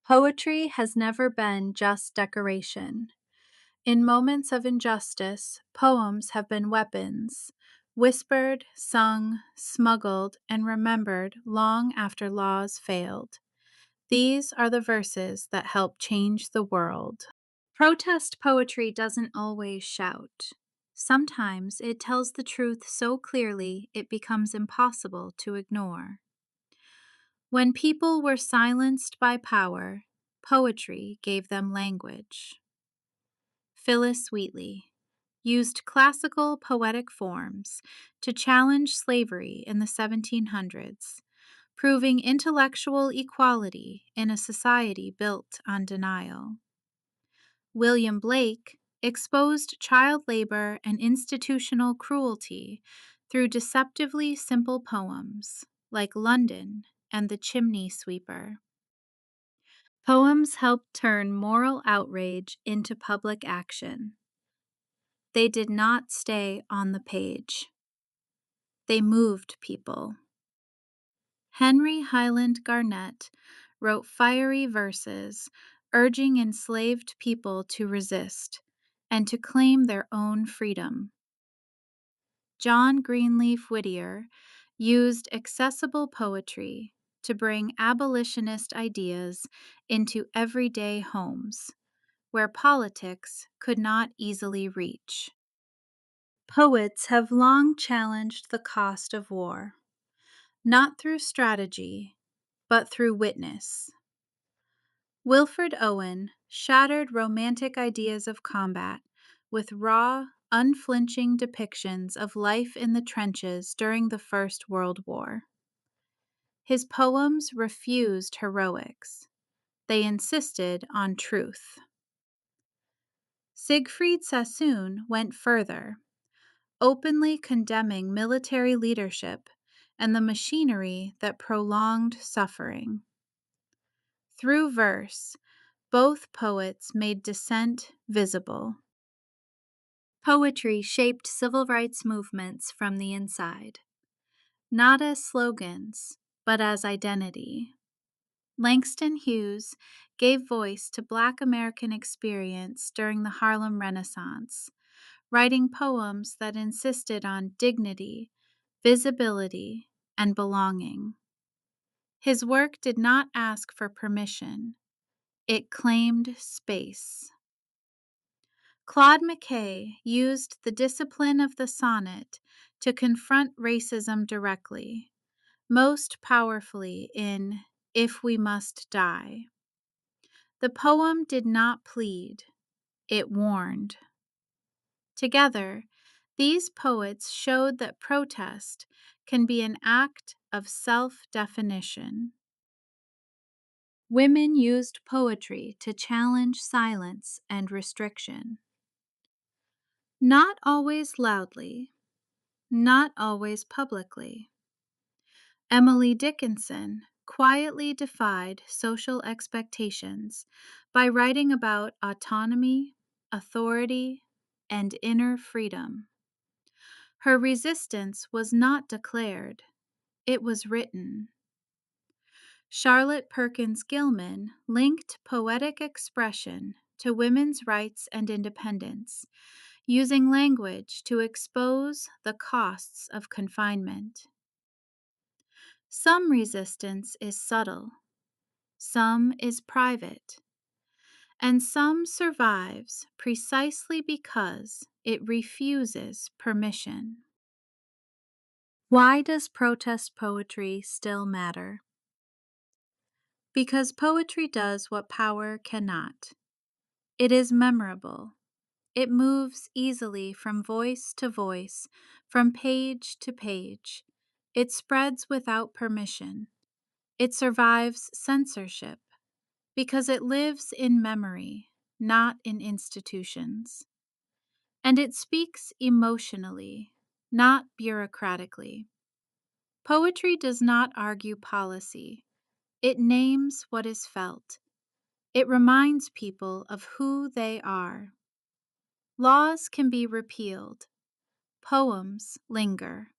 Poetry has never been just decoration. In moments of injustice, poems have been weapons, whispered, sung, smuggled, and remembered long after laws failed. These are the verses that help change the world. Protest poetry doesn't always shout. Sometimes it tells the truth so clearly it becomes impossible to ignore. When people were silenced by power, poetry gave them language. Phyllis Wheatley used classical poetic forms to challenge slavery in the 1700s, proving intellectual equality in a society built on denial. William Blake exposed child labor and institutional cruelty through deceptively simple poems like London and The Chimney Sweeper. Poems helped turn moral outrage into public action. They did not stay on the page. They moved people. Henry Highland Garnet wrote fiery verses urging enslaved people to resist and to claim their own freedom. John Greenleaf Whittier used accessible poetry to bring abolitionist ideas into everyday homes, where politics could not easily reach. Poets have long challenged the cost of war, not through strategy, but through witness. Wilfred Owen shattered romantic ideas of combat with raw, unflinching depictions of life in the trenches during the First World War. His poems refused heroics. They insisted on truth. Siegfried Sassoon went further, openly condemning military leadership and the machinery that prolonged suffering. Through verse, both poets made dissent visible. Poetry shaped civil rights movements from the inside, not as slogans, but as identity. Langston Hughes gave voice to Black American experience during the Harlem Renaissance, writing poems that insisted on dignity, visibility, and belonging. His work did not ask for permission, it claimed space. Claude McKay used the discipline of the sonnet to confront racism directly, most powerfully in If We Must Die. The poem did not plead, it warned. Together, these poets showed that protest can be an act of self-definition. Women used poetry to challenge silence and restriction. Not always loudly, not always publicly. Emily Dickinson quietly defied social expectations by writing about autonomy, authority, and inner freedom. Her resistance was not declared, it was written. Charlotte Perkins Gilman linked poetic expression to women's rights and independence, using language to expose the costs of confinement. Some resistance is subtle, some is private, and some survives precisely because it refuses permission. Why does protest poetry still matter? Because poetry does what power cannot. It is memorable. It moves easily from voice to voice, from page to page. It spreads without permission. It survives censorship because it lives in memory, not in institutions. And it speaks emotionally, not bureaucratically. Poetry does not argue policy. It names what is felt. It reminds people of who they are. Laws can be repealed. Poems linger.